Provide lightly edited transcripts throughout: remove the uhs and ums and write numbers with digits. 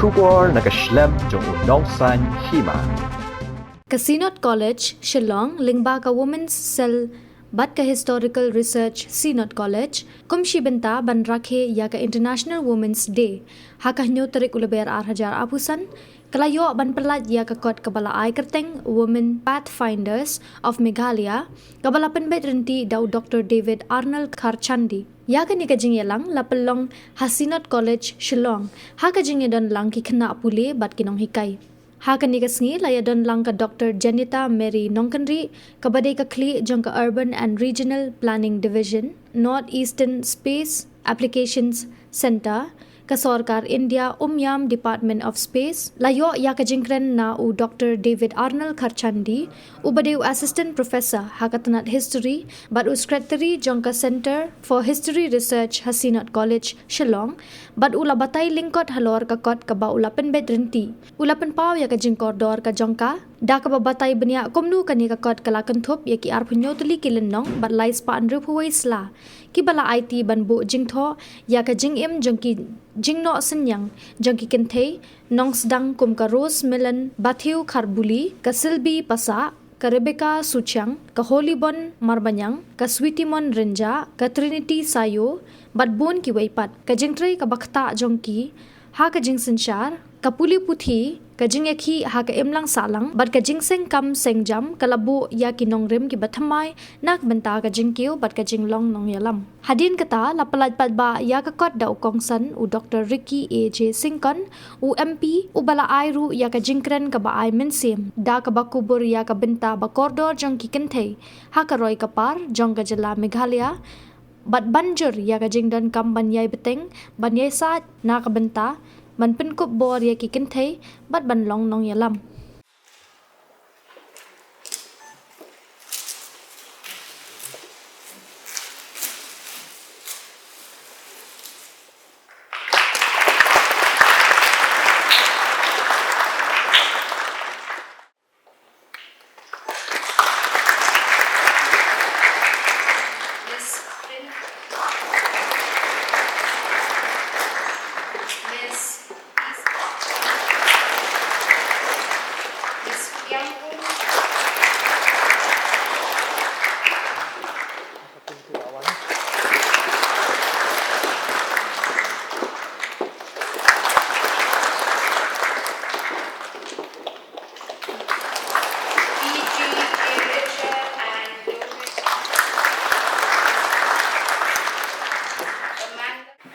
Shubor nakaslem jong unongsan Hima. Synod College, Shillong, Lingba ka Women's Cell Bat ka Historical Research Synod College, kumshi benta ban rakhe ya ka International Women's Day. Haka nyo tarik ulaber hajar apusan, kalayo ban pelat ya ka kot kabala ay kerteng Women Pathfinders of Meghalaya, kabala penbet renti daw Dr. David Arnold Kharchandi. Ya ka ni ka jing yalang lapelong ha Synod College Shillong, haka jing don lang ki kena pule bat kinong hikay. Hakan ni kasngi layadon lang ka Dr. Janita Mary Nongkanri kabadai ka kli jong ka Urban and Regional Planning Division, Northeastern Space Applications Center, ka Sorkar India Umyam Department of Space, layo ya ka jingkren na u Dr. David Arnold Kharchandi, u badai Assistant Professor hakatanat History, but u Secretary jong ka Center for History Research ha Synod College Shillong, but ula batay lingkot halor ka kot ka ba ulapen bedrenti, ulapen pau ya ka jingkordor ka jongka, da ka babatay banya komnu kani ka kot kalakan thop ya ki arpunyo tuli kilenong, but lais pa andru huway sla, ki bala IT ban bu jingtho ya ka jingim jong ki Jingnoh Synñiang, Jong ki kentay, nong sedang kum ka Rose Milan Bathiu Kharbuli, ka Silbi Pasa, ka Rebecca Suchang, ka Holibon Marbanyang, ka Sweetimon Renja, ka Trinity Sayo, Batbon ki Waipat, ka Jingtray ka Bakta Jong ki, ha ka Jing Sinchar, ka Puli Puthi, ka Jing Yakhi ha ka Imlang Salang, bat ka Jing Seng Kam Seng Jam, ka Labu ya ki Nong Rim ki Bathamay, nak benta ka Jing Kiw, bat ka Jing Long Nong Yalam. Hadin kata lapalat Paidbah ya ka kot da ukong san u Dr.Ricky A.J. Syngkon u MP u bala ayru ya ka jingkren ka ba ay mensim da ka ba kubur ya ka benta ba koridor jong ki kentay ha ka roy ka par jong ka jala Meghalaya bat banjur ya ka jingdan kam banyay beteng banyay sa na ka benta man penkup bor ya ki kentay bat ban long nong yalam.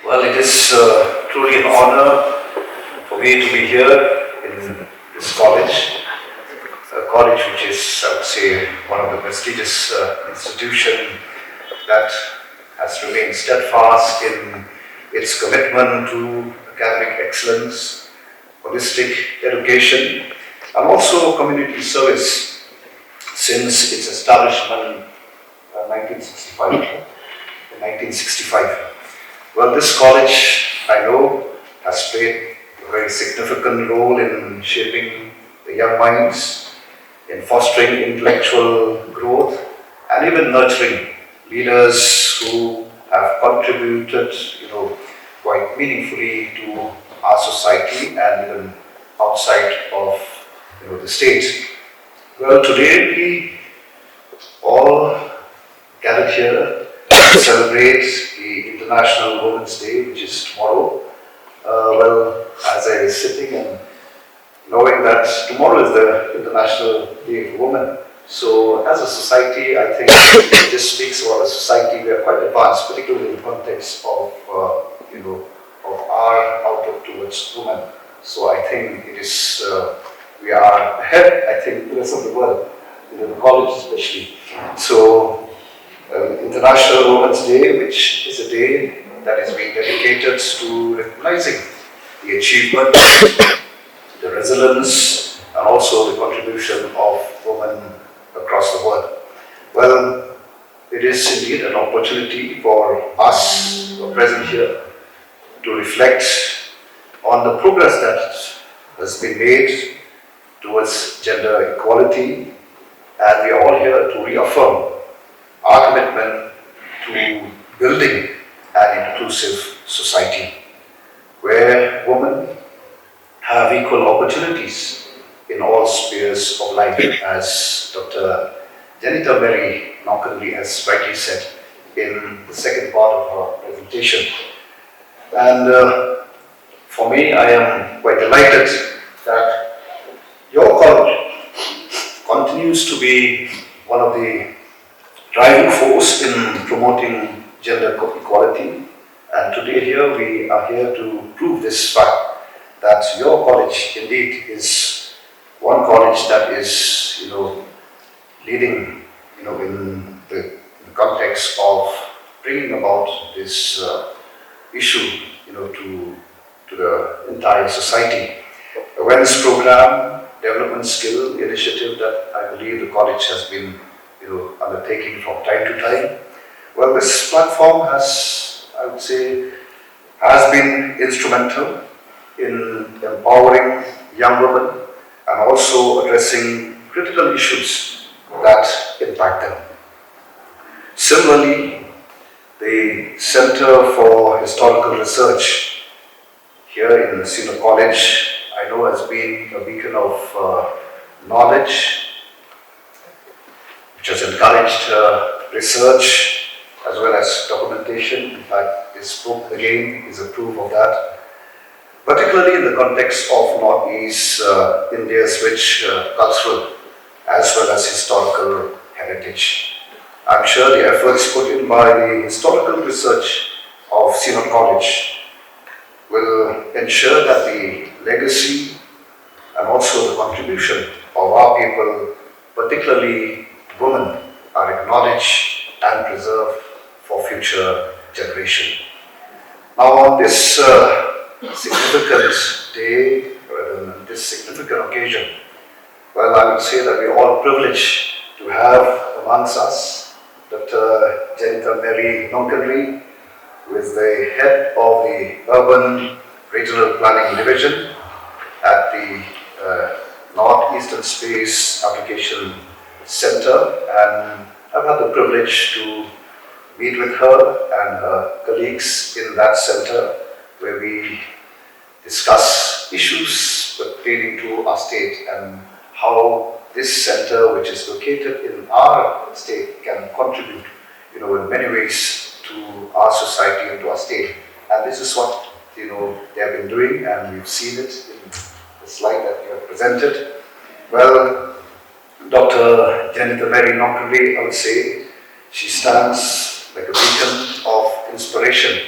Well, it is truly an honor for me to be here in this college, a college which is, I would say, one of the prestigious institutions that has remained steadfast in its commitment to academic excellence, holistic education, and also community service since its establishment in 1965. Well, this college, I know, has played a very significant role in shaping the young minds, in fostering intellectual growth, and even nurturing leaders who have contributed, quite meaningfully to our society and even outside of, the state. Well, today we all gathered here to celebrate the International Women's Day, which is tomorrow. As I was sitting and knowing that tomorrow is the International Day of Women, so as a society, I think it just speaks about a society we are quite advanced, particularly in the context of of our outlook towards women. So I think it is we are ahead. I think the rest of the world, the college especially. So. International Women's Day, which is a day that is being dedicated to recognizing the achievement, the resilience, and also the contribution of women across the world. Well, it is indeed an opportunity for us who are present here to reflect on the progress that has been made towards gender equality, and we are all here to reaffirm our commitment to building an inclusive society where women have equal opportunities in all spheres of life, as Dr. Janita Mary Nonkanli has rightly said in the second part of her presentation. And for me, I am quite delighted that your college continues to be one of the driving force in promoting gender equality. And today here we are here to prove this fact that your college indeed is one college that is, leading, in the context of bringing about this issue, to the entire society. Awareness program, development skill initiative that I believe the college has been, undertaking from time to time. Well, this platform has, I would say, has been instrumental in empowering young women and also addressing critical issues that impact them. Similarly, the Center for Historical Research here in Synod College, I know, has been a beacon of knowledge, which has encouraged research as well as documentation. In fact, this book again is a proof of that, particularly in the context of Northeast India's rich cultural as well as historical heritage. I'm sure the efforts put in by the historical research of Synod College will ensure that the legacy and also the contribution of our people, particularly women, are acknowledged and preserved for future generation. Now, on this significant day, or on this significant occasion, well, I would say that we are all privileged to have amongst us Dr. Janita Mary Nonkanli, who is the head of the Urban Regional Planning Division at the Northeastern Space Application Center, and I've had the privilege to meet with her and her colleagues in that center, where we discuss issues pertaining to our state and how this center, which is located in our state, can contribute, in many ways to our society and to our state. And this is what, they have been doing, and we've seen it in the slide that you have presented. Well, Dr. Janita Mary Nonkanli, I would say, she stands like a beacon of inspiration.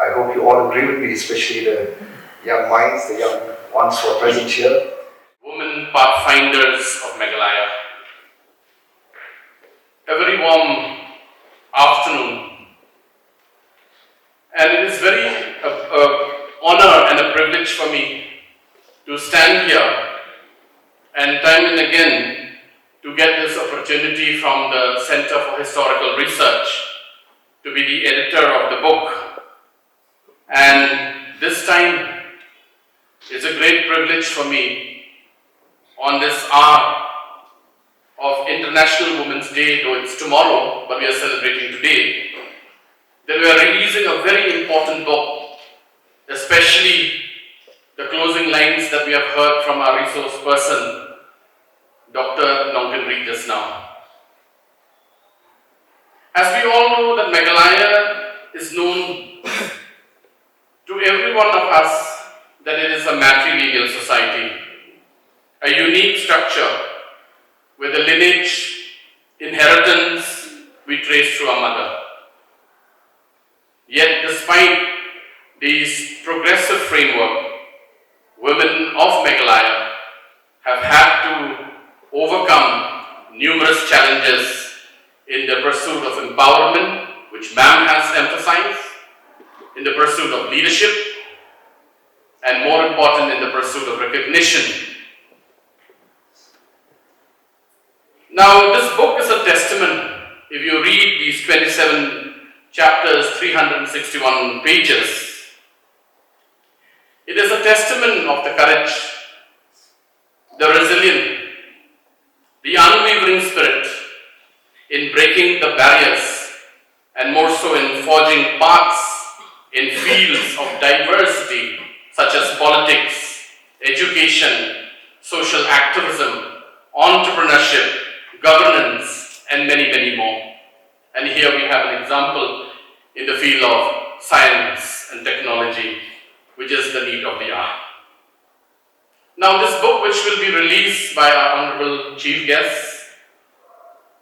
I hope you all agree with me, especially the young minds, the young ones who are present here. Women Pathfinders of Meghalaya. A very warm afternoon, and it is very honor and a privilege for me to stand here and time and again to get this opportunity from the Center for Historical Research to be the editor of the book. And this time is a great privilege for me on this hour of International Women's Day, though it's tomorrow, but we are celebrating today, that we are releasing a very important book, especially the closing lines that we have heard from our resource person, Dr. Nonkanli just now. As we all know that Meghalaya is known to every one of us that it is a matrilineal society, a unique structure with a lineage, inheritance we trace through our mother. Yet despite these progressive framework, women of Meghalaya have had to overcome numerous challenges in the pursuit of empowerment, which ma'am has emphasized, in the pursuit of leadership, and more important, in the pursuit of recognition. Now, this book is a testament. If you read these 27 chapters, 361 pages, it is a testament of the courage, the resilience, the unwavering spirit in breaking the barriers, and more so in forging paths in fields of diversity such as politics, education, education, social activism, entrepreneurship, governance, and many, many more. And here we have an example in the field of science and technology, which is the need of the hour. Now, this book, which will be released by our Honorable Chief Guest,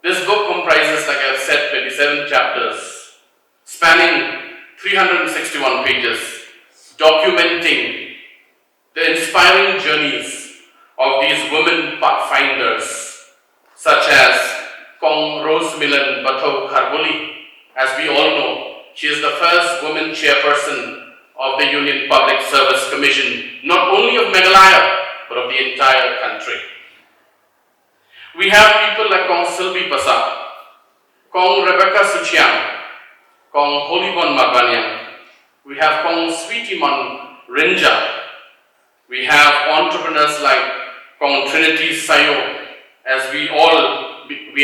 this book comprises, like I've said, 27 chapters, spanning 361 pages, documenting the inspiring journeys of these women pathfinders, such as Kong Rosemilan Bato Kharbuli. As we all know, she is the first woman chairperson of the Union Public Service Commission, not only of Meghalaya, but of the entire country. We have people like Kong Silbi Basa, Kong Rebecca Suchiang, Kong Holibon Mabanyang. We have Kong Sweetimon Rinja. We have entrepreneurs like Kong Trinity Sayo, as we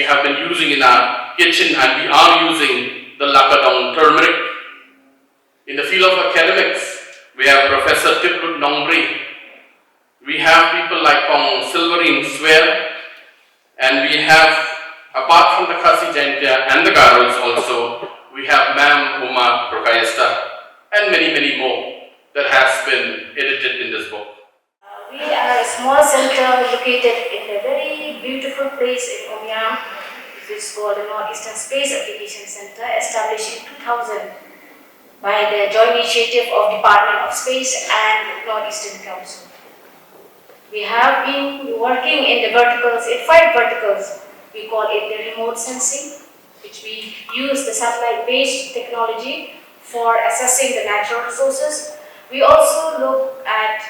have been using in our kitchen, and we are using the Lakadong turmeric. In the field of academics, we have Professor Tiplut Nongri. We have people like Kong Silverine Swear, and we have, apart from the Khasi Jaintia and the Garos also, we have Ma'am Uma Prokayesta, and many, many more that has been edited in this book. We are a small center located in a very beautiful place in Omyang, which is called the Northeastern Space Application Center, established in 2000 by the joint initiative of Department of Space and Northeastern Council. We have been working in the verticals, in 5 verticals. We call it the remote sensing, which we use the satellite-based technology for assessing the natural resources. We also look at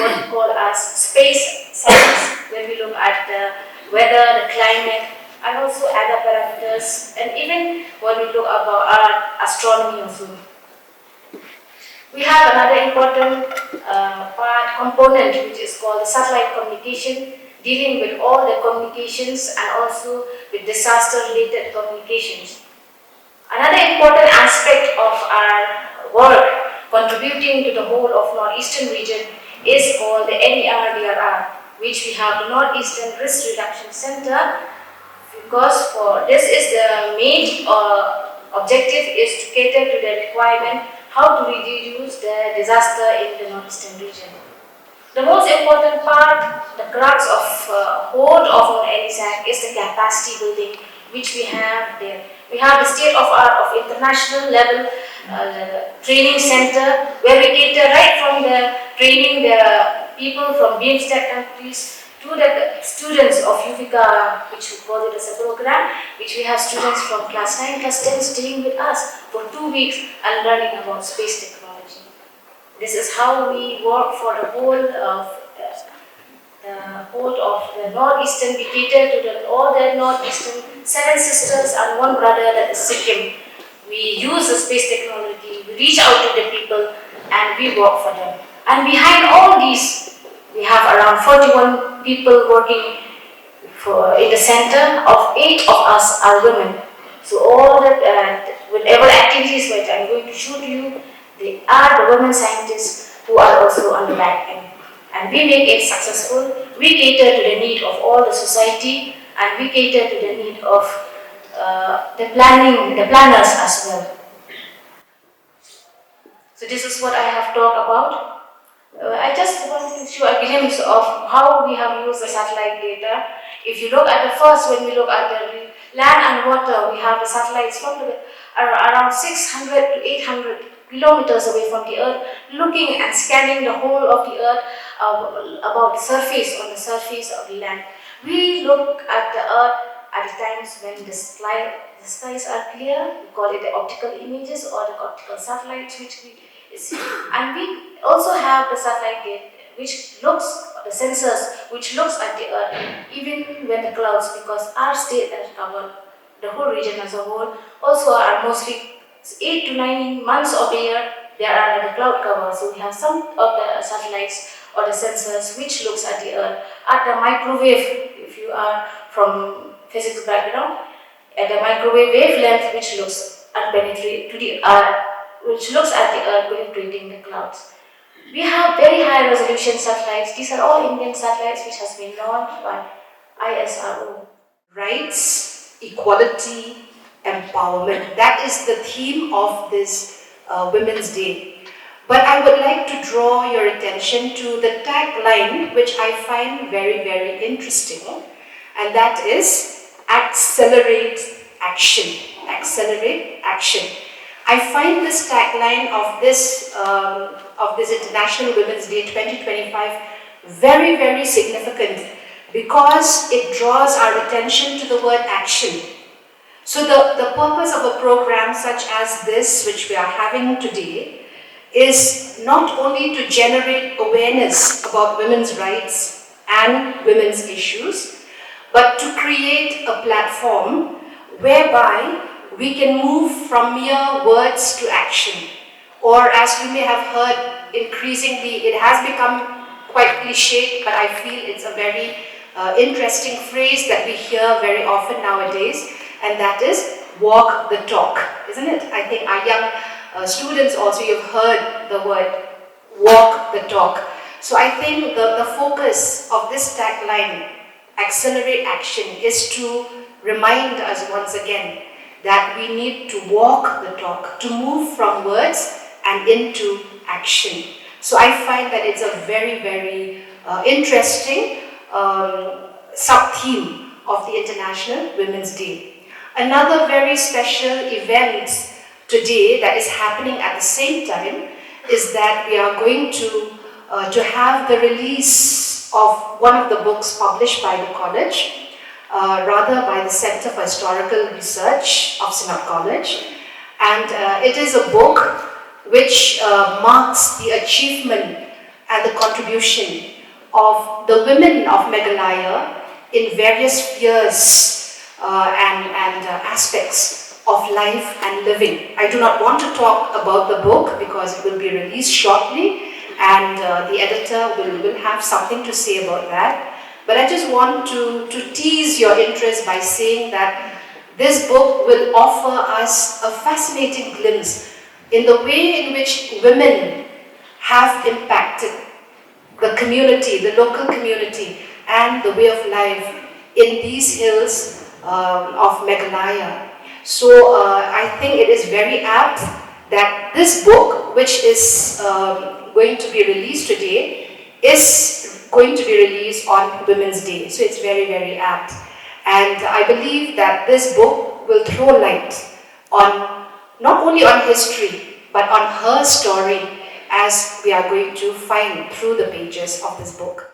what we call as space science, when we look at the weather, the climate, and also other parameters, and even when we look about our astronomy also. We have another important component, which is called the satellite communication, dealing with all the communications and also with disaster-related communications. Another important aspect of our work contributing to the whole of Northeastern region is called the NERDRR, which we have the Northeastern Risk Reduction Center, because for this is the main objective is to cater to the requirement how to reduce the disaster in the Northeastern region. The most important part, the crux of whole of our NESAC is the capacity building, which we have there. We have the state-of-art of international level training center, where we cater right from the training the people from BIMSTEC countries to the students of UVICA, which we call it as a program, which we have students from class 9, class 10 staying with us for 2 weeks and learning about space technology. This is how we work for the whole of the Northeastern. We cater to all the Northeastern 7 sisters and 1 brother, that is Sikkim. We use the space technology, we reach out to the people, and we work for them. And behind all these, we have around 41 people working in the center. Of 8 of us are women. So all that, whatever activities which I'm going to show to you, they are the women scientists who are also on the back end. And we make it successful. We cater to the need of all the society, and we cater to the need of the planners as well. So this is what I have talked about. I just want to show a glimpse of how we have used the satellite data. If you look at the first, when we look at the land and water, we have the satellites from around 600 to 800 kilometers away from the Earth, looking and scanning the whole of the Earth about the surface, on the surface of the land. We look at the Earth at the times when the skies are clear. We call it the optical images or the optical satellites, which we see. And we also have the satellite gate, which looks, the sensors, which looks at the Earth, even when the clouds, because our state has covered the whole region as a whole, also are mostly 8 to 9 months of the year, they are under the cloud cover. So we have some of the satellites or the sensors which looks at the Earth at the microwave. If you are from physics background, at the microwave wavelength, which looks at the Earth, penetrating the clouds. We have very high resolution satellites. These are all Indian satellites which has been launched by ISRO. Rights, equality, empowerment. That is the theme of this Women's Day. But I would like to draw your attention to the tagline, which I find very, very interesting, and that is accelerate action. Accelerate action. I find this tagline of this International Women's Day 2025 very, very significant because it draws our attention to the word action. So the purpose of a program such as this, which we are having today, is not only to generate awareness about women's rights and women's issues, but to create a platform whereby we can move from mere words to action. Or as you may have heard, increasingly, it has become quite cliched, but I feel it's a very interesting phrase that we hear very often nowadays, and that is walk the talk, isn't it? I think our young students also, you've heard the word walk the talk. So I think the focus of this tagline, accelerate action, is to remind us once again that we need to walk the talk, to move from words and into action. So I find that it's a very, very interesting sub-theme of the International Women's Day. Another very special event today that is happening at the same time is that we are going to have the release of one of the books published by the college, rather by the Center for Historical Research of Synod College, and it is a book which marks the achievement and the contribution of the women of Meghalaya in various spheres and aspects of life and living. I do not want to talk about the book because it will be released shortly, and the editor will have something to say about that. But I just want to tease your interest by saying that this book will offer us a fascinating glimpse in the way in which women have impacted the community, the local community, and the way of life in these hills of Meghalaya. So I think it is very apt that this book, which is going to be released today, is going to be released on Women's Day. So it's very, very apt. And I believe that this book will throw light on not only on history, but on her story, as we are going to find through the pages of this book.